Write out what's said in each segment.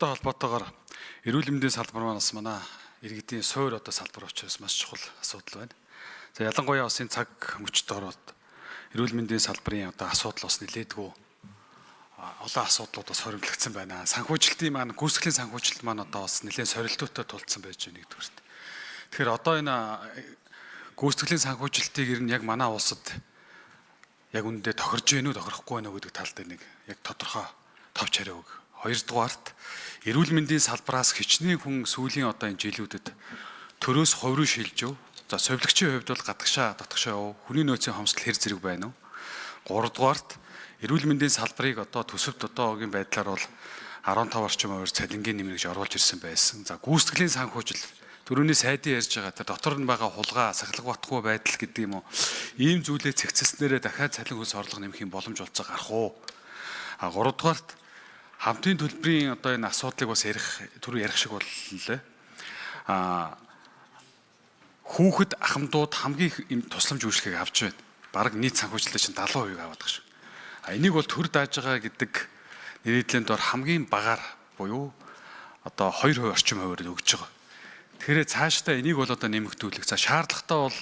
холбоотойгоор эрүүл мэндийн салбар манаас манай иргэдийн суур салбар учраас маш чухал асуудал байна. За ялангуяа бас энэ цаг мөчид ороод эрүүл мэндийн салбарын асуудал бас нэлээдгүй олон асуудлууд бас хоригдлогдсон байна. Санхүүжилтийн маань гүйцэтгэлийн санхүүжилт маань бас нэлээд сорилтуудтай тулцсан байж байна нэгдүгээрт. Тэгэхээр энэ гүйцэтгэлийн санхүүжилтийг ер нь яг манай улсад яг үүндээ тохирж гэнэ үү тохирохгүй байна уу гэдэг тал дээр нэг яг тодорхой товч хариу өг. Хоёрдугаарт эрүүл мэндийн салбараас хичнээн хүн сүүлийн энэ жилүүдэд төрөөс хувь руу шилжив. За совилгчийн хувьд бол гадагшаа татгшаа яв. Хүний нөөцийн хомсдол хэр зэрэг байна уу? Гуравдугаарт эрүүл мэндийн салбарыг төсөвт одоогийн байдлаар бол 15 орчим хувиар цалингийн нэмрэгж оруулж ирсэн байсан. За гүйцэтгэлийн санхүүжил түрүүний сайдын ярьж байгаа тэр дотор нь байгаа хулгай, сахилга батгүй байдал гэдэг юм уу? Ийм зүйлээ цэгцэлснээрээ дахиад цалин хөлс орлого нэмэх юм боломж олцоо гарах уу? Гуравдугаарт хамтын төлбөрийн энэ асуудлыг бас ярих шиг боллоо. Хүүхэд ахмадууд хамгийн тусламж үйлчлэгийг авч байна. Бараг нийт санхүүжилтийн чинь 70% аваад байгаа шүү. Энийг бол төр дааж байгаа гэдэг нэрийдлийн дор хамгийн багаар буюу 2% орчим хувиар өгж байгаа. Тэгэхээр цаашдаа энийг бол нэмэгдүүлэх. За шаардлагатай бол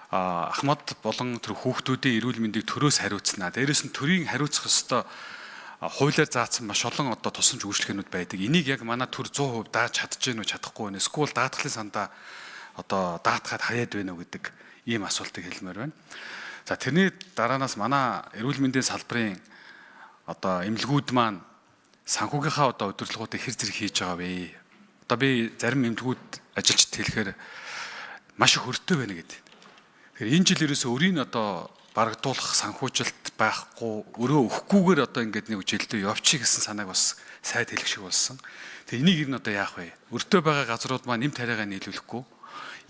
ахмад болон тэр хүүхдүүдийн эрүүл мэндийг төрөөс хариуцнаа. Дээрээс нь төрийн хариуцах ёстой хуулиар заасан маш олон тусламж үйлчлэгээнүүд байдаг. Энийг яг манай төр 100% дааж чадчихэв үү чадахгүй вэ? Эсвэл даатгалын сандаа даатгаад хаяад байна уу гэдэг ийм асуултыг хэлмээр байна. За тэрний дараанаас манай эрүүл мэндийн салбарын эмнэлгүүд маань санхүүгийнхаа удирдлагуудыг хэр зэрэг хийж байгаа вэ? Би зарим эмнэлгүүд ажилчид хэлэхээр маш их өртөө байна гэдэг. Тэгэхээр энэ жил ерөөсөө өрийн барагдуулах санхүүжилт байхгүй өрөө өгөхгүйгээр ингээд нэг жилдээ явчих гэсэн санааг бас сайд хэлэх шиг болсон. Тэгээ энийг ер нь яах вэ? Өртөө байгаа газрууд маань нэм тариагаа нийлүүлэхгүй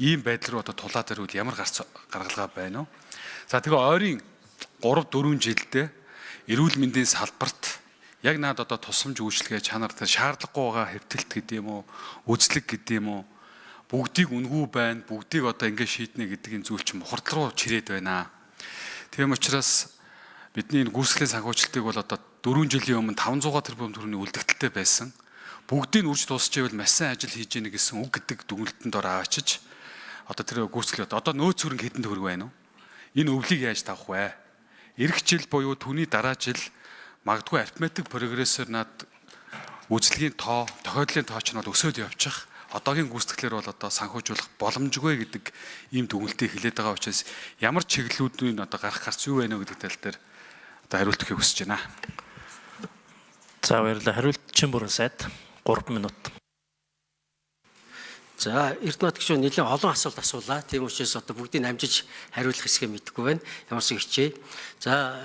ийм байдал руу тулаад ирвэл ямар гаргалгаа байна уу? За тэгээ ойрын 3-4 жилдээ эрүүл мэндийн салбарт яг наад тусламж үйлчлэгээ чанар тэр шаардлагагүй байгаа хэвтэлт гэдэг юм уу, үзлэг гэдэг юм уу, бүгдийг үнгүй байна, бүгдийг ингээд шийднэ гэдэг энэ зүйл чинь мухардл руу чирээд байна. Тийм учраас бидний энэ гүйцэтгэлийн санхүүжилтийг бол 4 жилийн өмнө 500 тэрбум төгрөгийн үлдэгдэлтэй байсан. Бүгдийг нь үрж дуусчихвэл маш сайн ажил хийж гэнэ гэсэн үг гэдэг дүгнэлтэнд авчиж тэр гүйцэтгэл нөөц хөрөнгө хэдэн төгрөг байна уу? Энэ өвлийг яаж тавах вэ? Ирэх жил буюу түүний дараа жил магадгүй арифметик прогрессор над үйлчлэгийн тохиолдлын тоо ч нь өсөд явчих. Одоогийн гүйцэтгэлээр бол санхүүжүүлэх боломжгүй гэдэг ийм дүгнэлтийг хэлээд байгаа учраас ямар чиглэлүүдийн гарах гарц юу байна вэ гэдэг тал дээр хариулт өгөхийг хүсэж байна. За баярлалаа. Хариултчин бүрэн сайд 3 минут. За Эрдэнэт гişүн нэлээд олон асуулт асуулаа. Тийм учраас бүгдийг амжиж хариулах хэсгээ мэдэхгүй байна. Ямар ч хичээ. За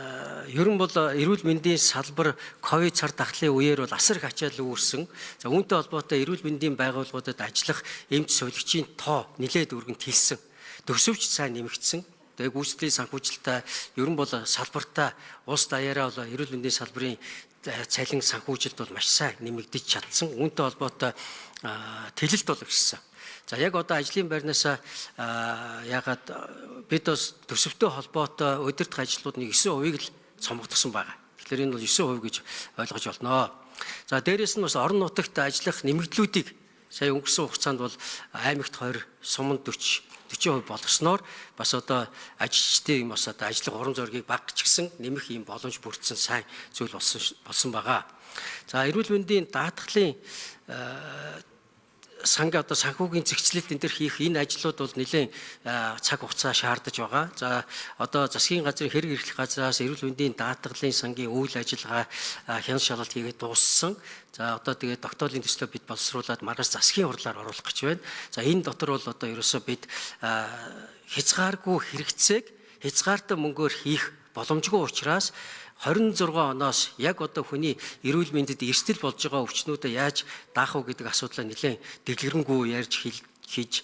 ер нь бол эрүүл мэндийн салбар ковид цар тахлын үеэр бол асар их ачаал үүссэн. За үүнтэй холбоотой эрүүл мэндийн байгууллагуудад ажиллах эмч сувилагчийн тоо нэлээд өргөнт хэлсэн. Төсөвч сайн нэмэгдсэн. Тэгээ гүйцэтгэлийн санхүүжилтаа ер нь бол салбартаа улс даяараа бол эрүүл мэндийн салбарын цалин санхүүжилт бол маш сайн нэмэгдэж чадсан. Үүнтэй холбоотой тэлэлт бол ирсэн. За яг ажлын байрнаас ягаад бид бас төсөвтэй холбоотой удирдах ажлууд 9%-ийг л цомгдсон байгаа. Тэгэхээр энэ бол 9% гэж ойлгож болно. За дээрээс нь бас орон нутагт ажиллах нэмэгдлүүдийг сая өнгөрсөн хугацаанд бол аймагт 20, суманд 40% болгосноор бас ажилчдын бас ажлын урам зоригийг багч гисэн нэмэх юм боломж бүрдсэн сайн зүйл болсон байгаа. За эрүүл мэндийн даатгалын санхүүгийн зэгцлэлт энэ төр хийх энэ ажлууд бол нэлээд цаг хугацаа шаардаж байгаа. За засгийн газрын хэрэг эрхлэх газраас эрүүл мэндийн даатгалын сангийн үйл ажиллагаа хяналт шалгалт хийгээд дууссан. За тэгээд тогтоолын төслөө бид боловсруулад маргааш засгийн хурлаар оруулах гэж байна. За энэ дотор бол ерөөсөө бид хязгааргүй хэрэгцээг хязгаартай мөнгөөр хийх боломжгүй учраас 26 оноос яг хүний эрүүл мэндэд эрсдэл болж байгаа өвчнүүдэд яаж даах вэ гэдэг асуудлаа нэлээд дэлгэрэнгүй ярьж хийж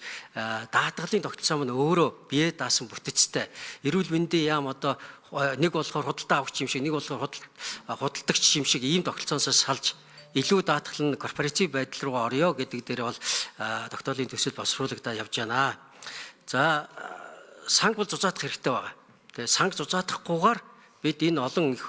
даатгалын тогтолцоо маань өөрөө бие даасан бүтэцтэй эрүүл мэндийн яам нэг болохоор худалдаа авагч юм шиг нэг болохоор худалдагч юм шиг ийм тогтолцоосоо салж илүү даатгал нь корпоратив байдал руу орё гэдэг дээр бол тогтоолын төсөл боловсруулагдаад явж байна. За санг бол зузаатах хэрэгтэй байгаа. Тэгээ санг зузаатахгүйгээр бид энэ олон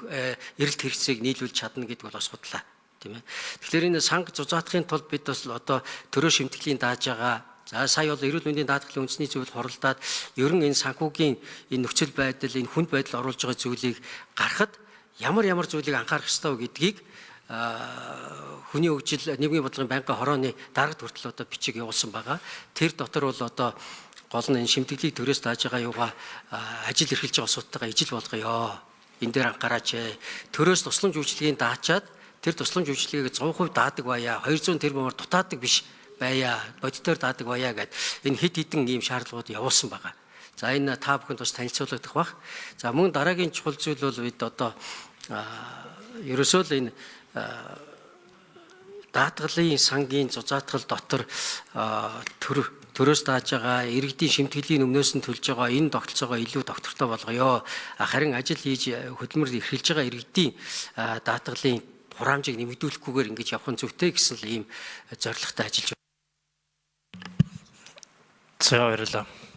эрэлт хэрэгцээг нийлүүлж чадна гэдэг бол бас бодлоо. тийм ээ. Тэгэхээр энэ санг зузаатахын тулд бид бас одоо төрөө шимтгэлийн дааж байгаа. За сая бол эрүүл мэндийн даатгалын үндэсний зөвлөлд хоролдоод ер нь энэ санхүүгийн энэ нөхцөл байдал, энэ хүнд байдал оруулж байгаа зүйлийг гаргахад ямар зүйлийг анхаарах ёстой вэ гэдгийг хүний хөгжил нийгмийн бодлогын байнгын хорооны дарагт хүртэл одоо бичиг явуулсан байгаа. Тэр дотор бол одоо гол нь энэ шимтгэлийг төрөөс дааж байгаа юугаа ажил эрхэлж байгаа асуудтайгаа ижил болгоё. Энэ дээр анхаараач. Төрөөс тусламж үйлчилгээг даачаад тэр тусламж үйлчилгээг 100% даадаг байя. 200 тэрбумаар дутаадаг биш байя. Бодитоор даадаг байя гэд энэ хэд хэдэн ийм шаардлагууд явуулсан байгаа. За энэ та бүхэнд бас танилцуулагдах бах. За мөн дараагийн чухал зүйл бол бид одоо ерөөсөө л энэ даатгалын сангийн зузаатгал дотор төрөөс дааж байгаа иргэдийн шимтгэлийн өмнөөс нь төлж байгаа энэ тогтолцоогоо илүү доктортой болгоё. Харин ажил хийж хөдөлмөр эрхэлж байгаа иргэдийн даатгалын хураамжийг нэмэгдүүлэхгүйгээр ингэж явах нь зүйтэй гэсэн л ийм зорилготой ажиллаж байна. За баярлалаа.